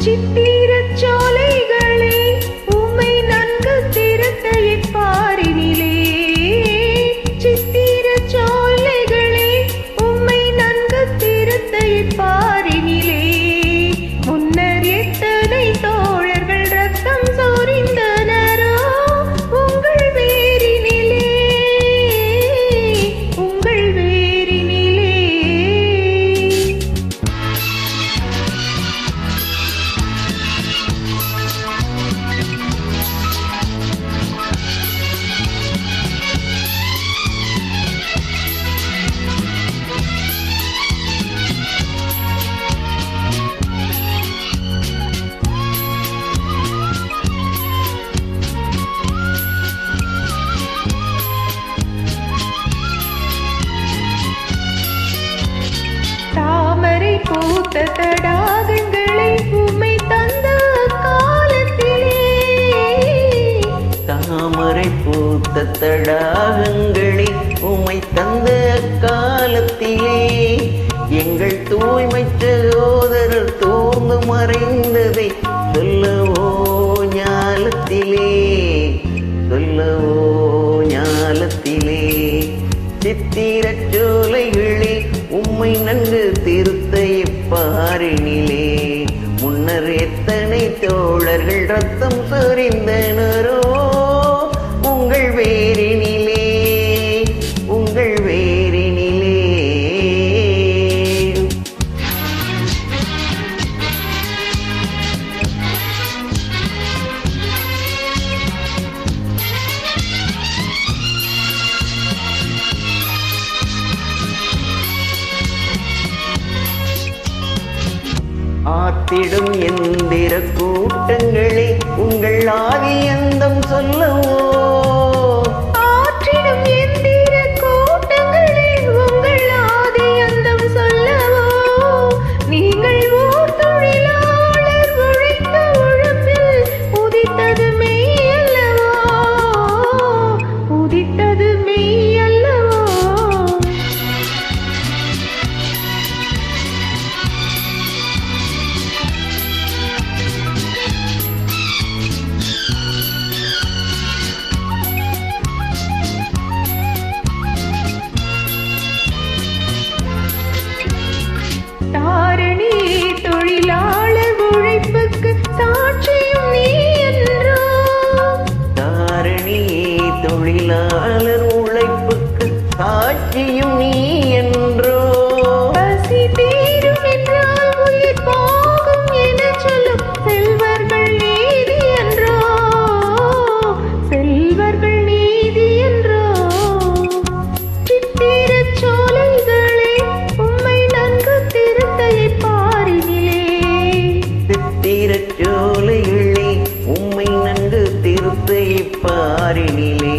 சித்திரச் சோலைகளே உம்மை நன்கு திருத்தையை பாரினிலே. சித்திரச் சோலைகளே உம்மை நன்கு திருத்தையை பாரினிலே. முன்னர் எத்தனை தோழர்கள் ரத்தம் சொரிந்தனரோ உங்கள் வேரினிலே, உங்கள் வேரினிலே. தாமரை பூத்த தடாகங்களை உம்மை தந்த காலத்திலே. தாமரை பூத்த தடாகங்களை உம்மை தந்த காலத்திலே. எங்கள் தூய்மை சகோதரர் தோர்ந்து மறைந்ததை சொல்லவோ ஞாலத்திலே, சொல்லவோ ஞாலத்திலே. சித்திரச் சோலைகளே உம்மை நன்கு திருத்தை பாரினிலே. முன்னர் எத்தனை தோழர்கள் ரத்தம் சொரிந்தனரோ உங்கள் வேரினிலே, உங்கள் வேரினிலே. ஆத்திடும் எந்திர கூட்டங்களே உங்கள் ஆதியந்தம் சொல்லவோ. ஆற்றிடும் எந்திர கூட்டங்களே உங்கள் ஆதியந்தம் சொல்லவோ. நீங்கள் ஓர் தொழிலாளர் உழைத்த உழப்பில் உதித்தது மெய் அல்லவோ, உதித்தது மெய் அல்லவோ. தாரணி தொழிலாளர் உழைப்புக்கு சாட்சியும் நீ என்றோ. தாரணி தொழிலாளர் உழைப்புக்கு சாட்சியும் நீ என்றோ. பசி தீரும் என்றால் உயிர் போகும் எனச் சொல்லும் செல்வர்கள் நீதி என்றோ, செல்வர்கள் நீதி என்றோ. சித்திரச் சோலைகளே உம்மை நன்கு திருத்தையை பாரினிலே. சித்திரச் சோலைகளே உம்மை நன்கு திருத்தை பாரினிலே.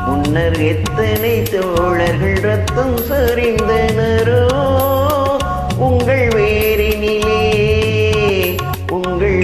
முன்னர் எத்தனை தோழர்கள் ரத்தம் சொரிந்தனரோ உங்கள் வேரினிலே, உங்கள்